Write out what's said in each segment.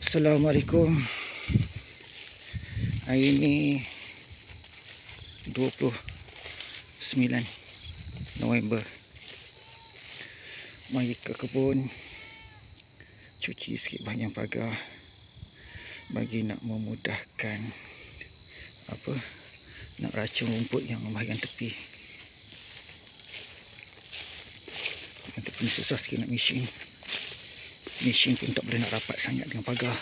Assalamualaikum. Hari ini 29 November. Mari ke kebun cuci sikit banyak pagar bagi nak memudahkan nak racun rumput yang bahagian tepi. Bahagian tepi ni susah sikit nak Mesin pun tak boleh nak rapat sangat dengan pagar.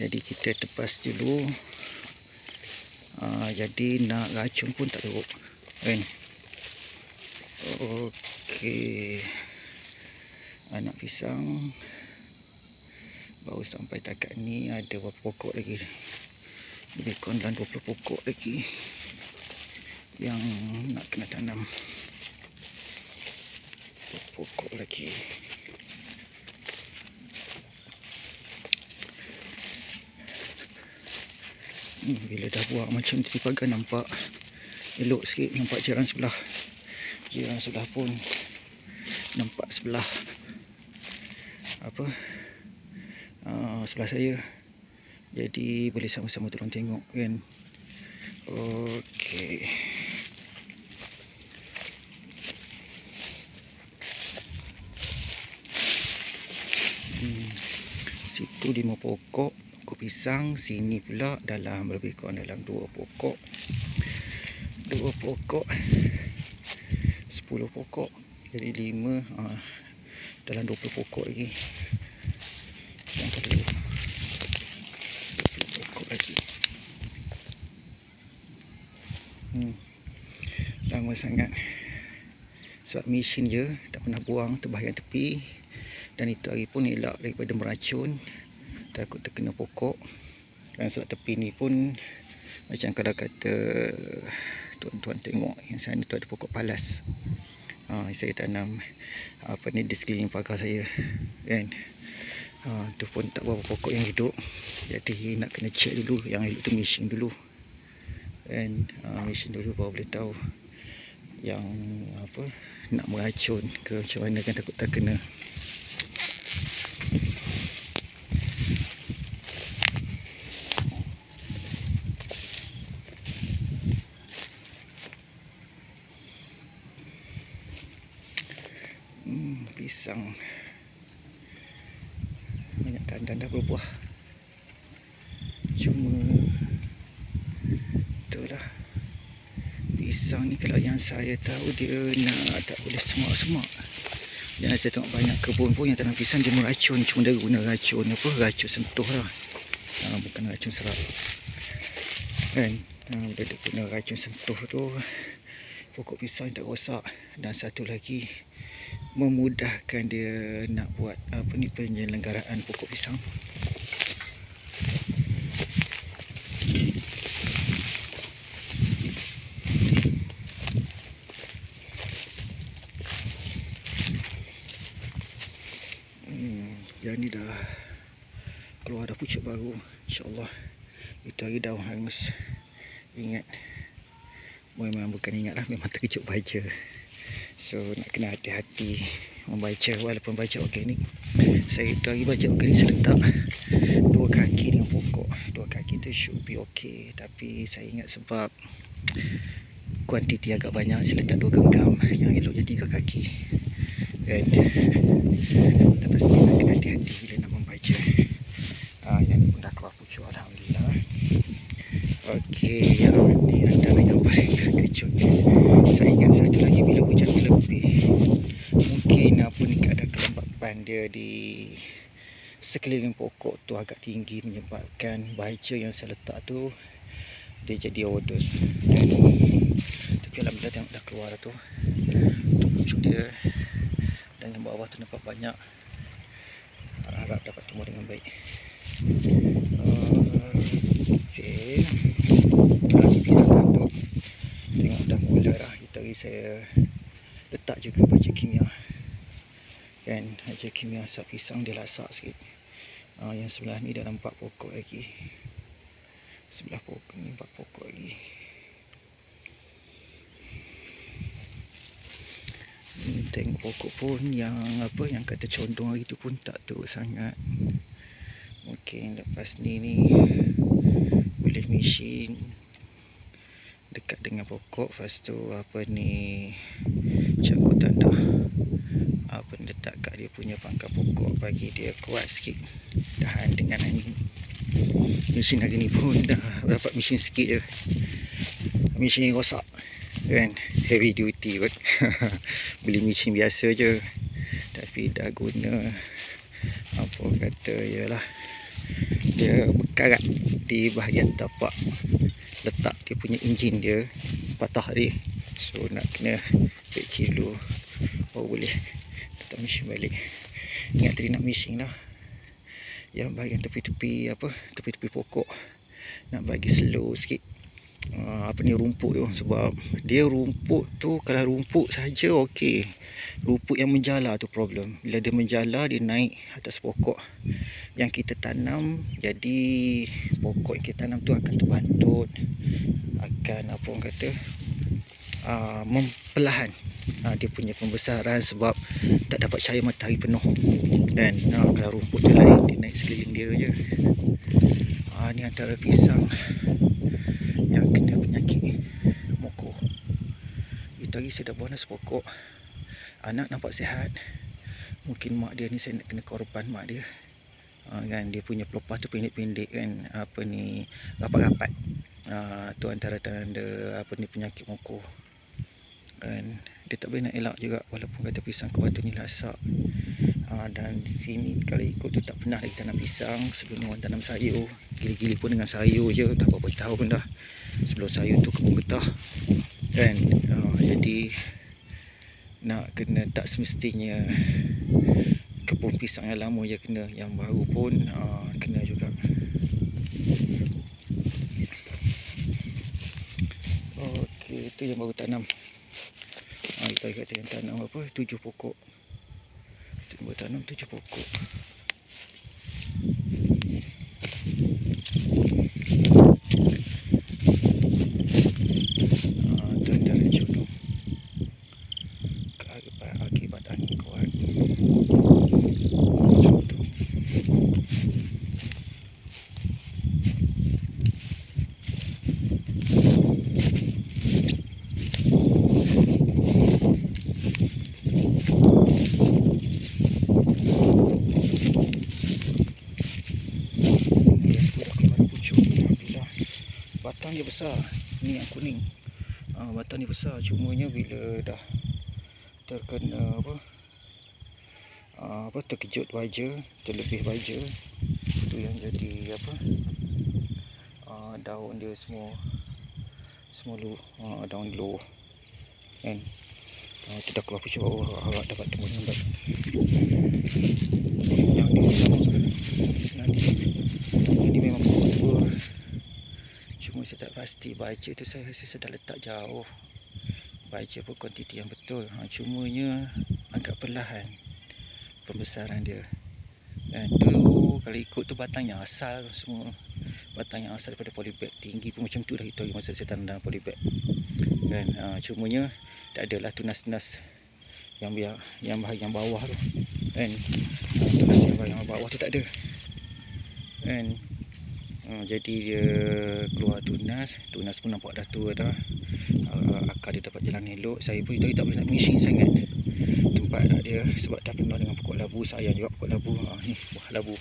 Jadi kita tepas dulu. Jadi nak racun pun tak teruk kan. Okey. Anak pisang baru sampai takat ni. Ada berapa pokok lagi? Lebih kurang dalam 20 pokok lagi yang nak kena tanam. Pokok lagi. Bila dah buat macam tu pagar nampak elok sikit. Nampak jiran sebelah. Jiran sebelah pun nampak sebelah sebelah saya. Jadi boleh sama-sama tolong tengok kan. Okey. Situ 5 pokok pisang, sini pula dalam lebih kurang dalam 2 pokok 10 pokok, jadi 5 dalam 20 pokok lagi. Yang perlu 20 pokok lagi. Lama sangat sebab mesin je tak pernah buang terbahagian tepi. Dan itu hari pun elak daripada meracun, takut terkena pokok. Dan sebab tepi ni pun macam kalau kata tuan-tuan tengok yang sana tu ada pokok palas. Saya tanam di sekeliling pagar saya kan. Tu pun tak berapa pokok yang hidup. Jadi nak kena check dulu yang hidup tu mesin dulu kan. Mesin dulu baru boleh tahu yang nak meracun ke macam mana kan, takut tak kena. Pisang banyak tandan dah berbuah. Cuma itulah, pisang ni kalau yang saya tahu dia nak tak boleh semak-semak. Dan saya tengok banyak kebun pun yang tanam pisang dia meracun. Cuma dia guna racun racun sentuh lah, bukan racun serap kan. Dia guna racun sentuh tu, pokok pisang tak rosak. Dan satu lagi, memudahkan dia nak buat penyelenggaraan pokok pisang. Yang ni dah keluar dah pucuk baru, insyaAllah. Itu hari daun hangus. Ingat, memang bukan ingat lah, memang terkejut baca. So nak kena hati-hati membaca walaupun baca organik. Saya itu hari baca organik, saya letak 2 kaki dengan pokok. 2 kaki tu should be okay. Tapi saya ingat sebab kuantiti agak banyak, saya letak 2 genggam. Yang eloknya 3 kaki kan. Lepas ni nak kena hati-hati bila nak membaca. Yang ni pun dah keluar pucuk, alhamdulillah. Okey, yang ni antara yang paling terkejut. Saya ingat satu lagi, bila hujan lebih, mungkin ada kelembapan dia di sekeliling pokok tu agak tinggi, menyebabkan baja yang saya letak tu dia jadi overdose. Tapi alhamdulillah tengok dah keluar tu pucuk dia. Dan yang bawah tu nampak banyak. Harap dapat tumbuh dengan baik. Okey. Ini pisang tanduk. Tengok dah mula dah. Itu hari saya letak juga baja kimia kan. Baja kimia asap pisang dia lasak sikit. Yang sebelah ni dah 4 pokok lagi. Sebelah pokok ni 4 pokok lagi. Tengok pokok pun yang kata condong hari tu pun tak teruk sangat. Mungkin lepas ni boleh mesin dekat dengan pokok. Lepas tu apa ni, cakut tanah apa ni, letak kat dia punya pangkal pokok bagi dia kuat sikit, tahan dengan angin. Mesin hari ni pun dah dapat mesin sikit je, mesin rosak kan, heavy duty kot. Beli mesin biasa je, tapi dah guna apa kata, yalah, dia berkarat di bahagian tapak, letak dia punya enjin dia patah tadi. So nak kena ambil kilo baru boleh letak mesin balik. Ingat tadi nak mesin lah yang bahagian tepi-tepi apa, tepi-tepi pokok, nak bagi slow sikit apa ni, rumput tu. Sebab dia rumput tu, kalau rumput saja okey, rumput yang menjala tu problem. Bila dia menjala, dia naik atas pokok yang kita tanam, jadi pokok yang kita tanam tu akan terbantut, akan apa orang kata, perlahan dia punya pembesaran, sebab tak dapat cahaya matahari penuh kan. Kalau rumput tu lain, dia naik sekeliling dia je. Ni antara pisang yang kena penyakit moko. Itu hari saya dah buah nasi pokok, anak nampak sihat. Mungkin mak dia ni saya nak kena korban mak dia kan. Dia punya pelepah tu pendek-pendek kan, apa ni, rapat-rapat. Tu antara tanda apa ni, penyakit moko kan. Dia tak boleh nak elak juga, walaupun kata pisang kebatu ni lasak. Dan di sini kalau ikut tu tak pernah lagi tanam pisang. Sebelum ni orang tanam sayur, gili-gili pun dengan sayur je, dah berapa tahun dah sebelum sayur tu kebun getah kan. Jadi nak kena, tak semestinya kebun pisang yang lama je kena, yang baru pun kena juga. Okey, itu yang baru tanam. Kita kata yang tanam apa, 7 pokok. Kita baru tanam 7 pokok. Itu antara jodoh akibat angin kuat. Jodoh. Batang dia besar, ni yang kuning. Batang dia besar, cumanya bila dah terkena apa, terkejut baja, terlebih baja, tu yang jadi apa, daun dia semua daun low kan. Itu dah keluar pucuk bawah, harap dapat tumbuh dengan baik. Yang ni sama, ini memang pokok tua. Cuma saya tak pasti baja tu, saya rasa saya dah letak jauh baja pun kuantiti yang betul. Cumanya agak perlahan pembesaran dia dan tu kalau ikut tu batang yang asal semua, batang yang asal daripada polybag, tinggi pun macam tu dah. Itu masa saya tanam dalam polybag kan. Cumanya tak adalah tunas-tunas yang bahagian bawah tu kan. Tunas yang bahagian bawah tu tak ada kan. Jadi dia keluar tunas pun nampak dah tua dah. Akar dia dapat jalan elok. Saya pun itu tak boleh nak mesin sangat tempat dia, sebab dah penuh dengan pokok labu. Sayang juga pokok labu. Ni buah labu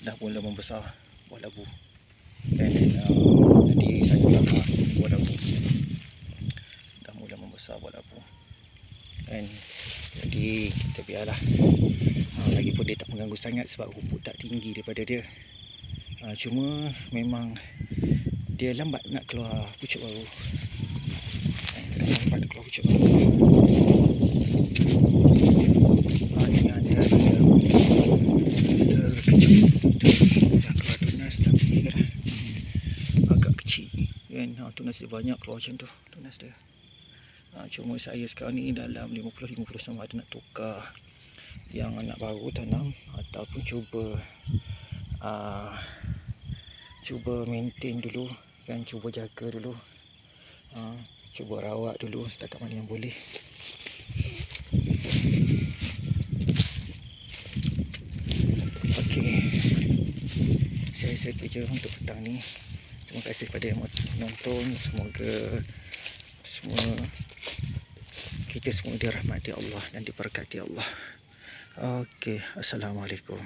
dah mula membesar, buah labu dan nanti saya juga buah labu dah mula membesar, buah labu kan. Jadi kita biarlah. Lagipun dia tak mengganggu sangat sebab rumput tak tinggi daripada dia. Cuma memang dia lambat nak keluar pucuk baru. Lambat nak keluar pucuk baru. Ini ada terkejut, dah keluar tunas tapi agak kecil kan. Tunas dia banyak keluar macam tu tunas dia. Cuma saya sekarang ni dalam 50-50 sama ada nak tukar yang anak baru tanam ataupun cuba maintain dulu kan, cuba jaga dulu, cuba rawat dulu setakat mana yang boleh. Okey, saya itu je untuk petang ni. Terima kasih kepada yang menonton. Semoga kita semua dirahmati Allah dan diberkati Allah. Okey, assalamualaikum.